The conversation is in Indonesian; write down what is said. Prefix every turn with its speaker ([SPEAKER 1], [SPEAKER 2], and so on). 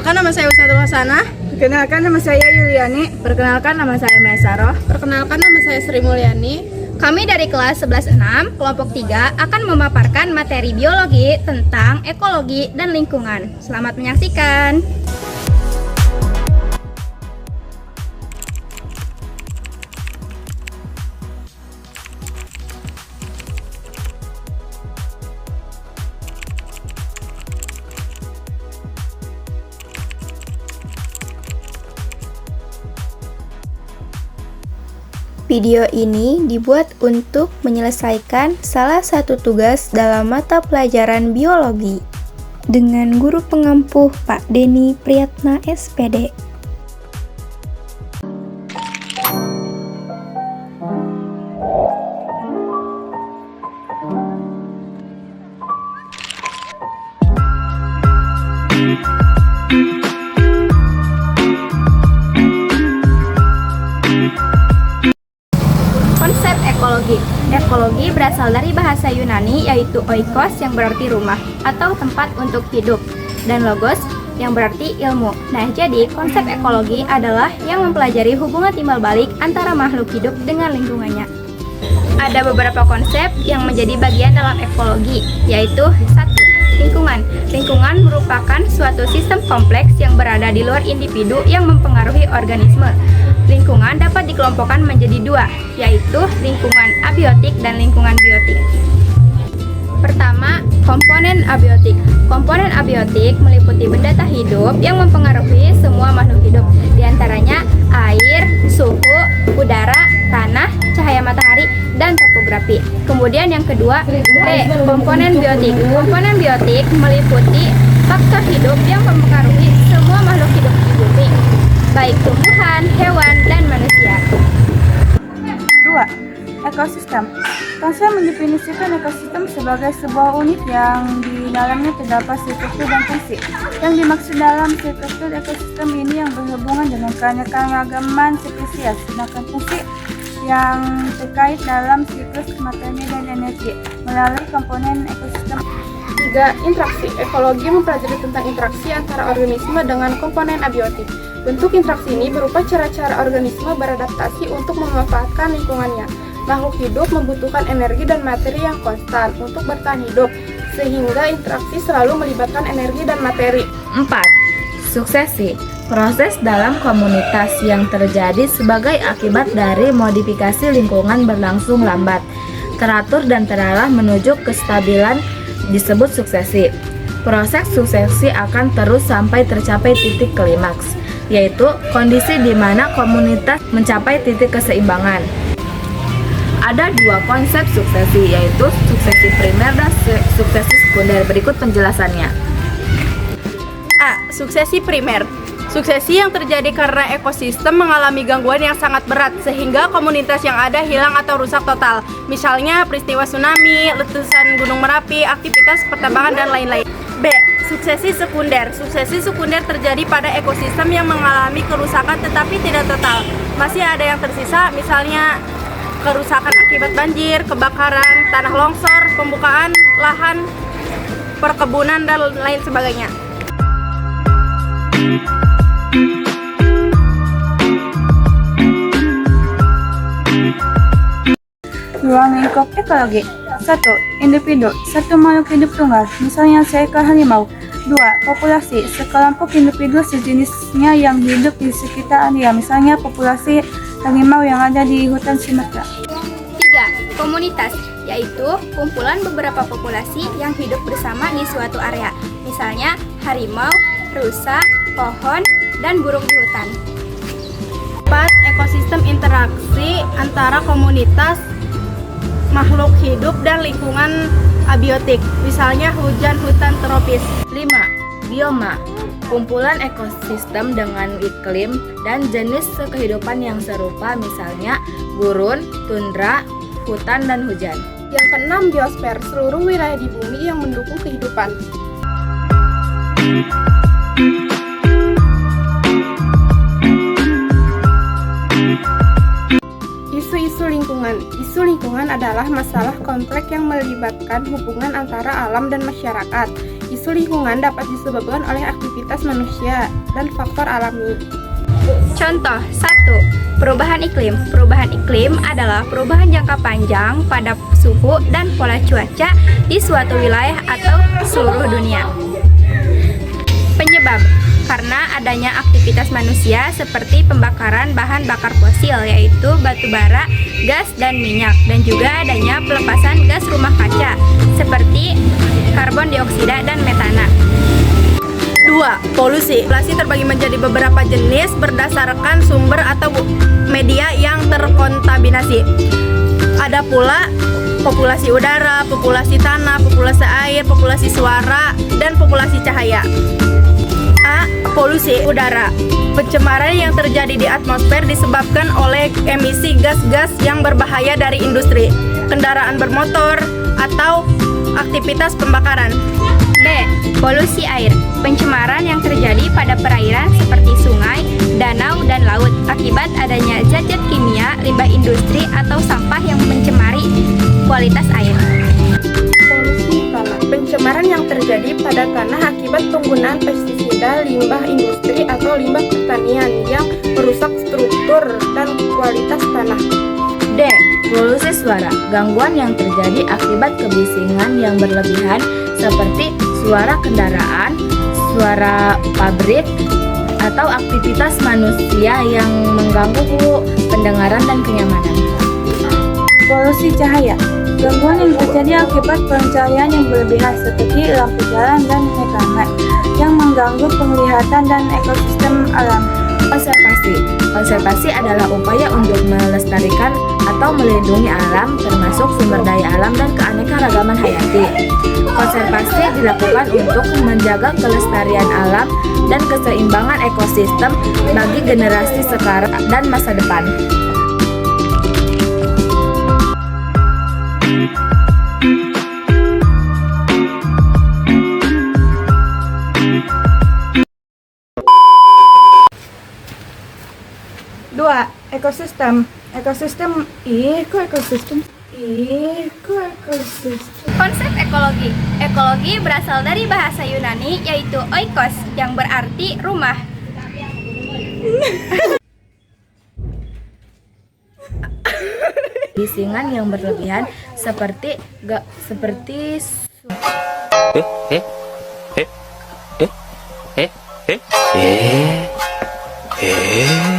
[SPEAKER 1] Perkenalkan, nama saya Wisnatul Hasanah.
[SPEAKER 2] Perkenalkan, nama saya Yuliani.
[SPEAKER 3] Perkenalkan, nama saya Maisaro.
[SPEAKER 1] Perkenalkan, nama saya Sri Mulyani.
[SPEAKER 4] Kami dari kelas 11-6, kelompok 3 akan memaparkan materi biologi tentang ekologi dan lingkungan. Selamat menyaksikan.
[SPEAKER 5] Video ini dibuat untuk menyelesaikan salah satu tugas dalam mata pelajaran biologi dengan guru pengampuh Pak Denny Priyatna SPD.
[SPEAKER 4] Konsep ekologi. Ekologi berasal dari bahasa Yunani yaitu oikos yang berarti rumah atau tempat untuk hidup dan logos yang berarti ilmu. Nah, jadi konsep ekologi adalah yang mempelajari hubungan timbal balik antara makhluk hidup dengan lingkungannya. Ada beberapa konsep yang menjadi bagian dalam ekologi, yaitu 1. Lingkungan. Lingkungan merupakan suatu sistem kompleks yang berada di luar individu yang mempengaruhi organisme. Lingkungan dapat dikelompokkan menjadi dua, yaitu lingkungan abiotik dan lingkungan biotik. Pertama, komponen abiotik. Komponen abiotik meliputi benda tak hidup yang mempengaruhi semua makhluk hidup, diantaranya air, suhu, udara, tanah, cahaya matahari, dan topografi. Kemudian yang kedua, B. Komponen biotik. Komponen biotik meliputi faktor hidup yang mempengaruhi semua makhluk hidup di bumi, baik tumbuhan, hewan, dan manusia.
[SPEAKER 2] 2. Ekosistem. Konsep mendefinisikan ekosistem sebagai sebuah unit yang di dalamnya terdapat struktur dan fungsi. Yang dimaksud dalam struktur ekosistem ini yang berhubungan dengan keanekaragaman spesies, sedangkan fungsi yang terkait dalam siklus materi dan energi melalui komponen ekosistem.
[SPEAKER 1] 3. Interaksi. Ekologi mempelajari tentang interaksi antara organisme dengan komponen abiotik. Bentuk interaksi ini berupa cara-cara organisme beradaptasi untuk memanfaatkan lingkungannya. Makhluk hidup membutuhkan energi dan materi yang konstan untuk bertahan hidup, sehingga interaksi selalu melibatkan energi dan materi.
[SPEAKER 3] 4. Suksesi. Proses dalam komunitas yang terjadi sebagai akibat dari modifikasi lingkungan berlangsung lambat, teratur dan terarah menuju kestabilan disebut suksesi. Proses suksesi akan terus sampai tercapai titik klimaks, yaitu kondisi di mana komunitas mencapai titik keseimbangan. Ada dua konsep suksesi, yaitu suksesi primer dan suksesi sekunder. Berikut penjelasannya.
[SPEAKER 1] A. Suksesi primer. Suksesi yang terjadi karena ekosistem mengalami gangguan yang sangat berat sehingga komunitas yang ada hilang atau rusak total. Misalnya peristiwa tsunami, letusan Gunung Merapi, aktivitas pertambangan, dan lain-lain. B. Suksesi sekunder. Suksesi sekunder terjadi pada ekosistem yang mengalami kerusakan tetapi tidak total. Masih ada yang tersisa, misalnya kerusakan akibat banjir, kebakaran, tanah longsor, pembukaan lahan, perkebunan, dan lain sebagainya.
[SPEAKER 2] Ruang lingkup ekologi. 1. Individu. Satu makhluk hidup tunggal, misalnya seekor harimau. 2. Populasi. Sekelompok individu sejenisnya yang hidup di sekitar area, misalnya populasi harimau yang ada di hutan Sumatera.
[SPEAKER 4] 3. Komunitas, yaitu kumpulan beberapa populasi yang hidup bersama di suatu area, misalnya harimau, rusa, pohon, dan burung di hutan.
[SPEAKER 1] 4. Ekosistem interaksi antara komunitas makhluk hidup dan lingkungan abiotik, misalnya hujan hutan tropis.
[SPEAKER 3] 5. Bioma. Kumpulan ekosistem dengan iklim dan jenis kehidupan yang serupa, misalnya gurun, tundra, hutan, dan hujan.
[SPEAKER 1] Yang keenam, biosfer, seluruh wilayah di bumi yang mendukung kehidupan. Isu-isu lingkungan. Isu lingkungan adalah masalah kompleks yang melibatkan hubungan antara alam dan masyarakat. Isu isu lingkungan dapat disebabkan oleh aktivitas manusia dan faktor alami.
[SPEAKER 4] Contoh 1. Perubahan iklim. Perubahan iklim adalah perubahan jangka panjang pada suhu dan pola cuaca di suatu wilayah atau seluruh dunia. Penyebab karena adanya aktivitas manusia seperti pembakaran bahan bakar fosil yaitu batu bara, gas, dan minyak, dan juga adanya pelepasan gas rumah kaca seperti karbon dioksida dan metana.
[SPEAKER 1] 2. Polusi. Populasi terbagi menjadi beberapa jenis berdasarkan sumber atau media yang terkontaminasi. Ada pula populasi udara, populasi tanah, populasi air, populasi suara, dan populasi cahaya. A. Polusi udara. Pencemaran yang terjadi di atmosfer disebabkan oleh emisi gas-gas yang berbahaya dari industri, kendaraan bermotor, atau aktivitas pembakaran.
[SPEAKER 4] B. Polusi air. Pencemaran yang terjadi pada perairan seperti sungai, danau, dan laut akibat adanya zat-zat kimia, limbah industri, atau sampah yang mencemari kualitas air.
[SPEAKER 1] Polusi tanah. Pencemaran yang terjadi pada tanah akibat penggunaan pestisida, limbah industri, atau limbah pertanian yang merusak struktur dan kualitas tanah.
[SPEAKER 3] D. Polusi suara. Gangguan yang terjadi akibat kebisingan yang berlebihan seperti suara kendaraan, suara pabrik, atau aktivitas manusia yang mengganggu pendengaran dan kenyamanan.
[SPEAKER 2] Polusi cahaya. Gangguan yang terjadi akibat pencahayaan yang berlebihan seperti lampu jalan dan hekmat yang mengganggu penglihatan dan ekosistem alam.
[SPEAKER 3] Konservasi. Konservasi adalah upaya untuk melestarikan atau melindungi alam, termasuk sumber daya alam dan keanekaragaman hayati. Konservasi dilakukan untuk menjaga kelestarian alam dan keseimbangan ekosistem bagi generasi sekarang dan masa depan.
[SPEAKER 2] Dua. Ekosistem. Ekosistem.
[SPEAKER 4] Konsep ekologi. Ekologi berasal dari bahasa Yunani yaitu oikos yang berarti rumah.
[SPEAKER 3] Bisingan yang berlebihan seperti
[SPEAKER 6] Eh?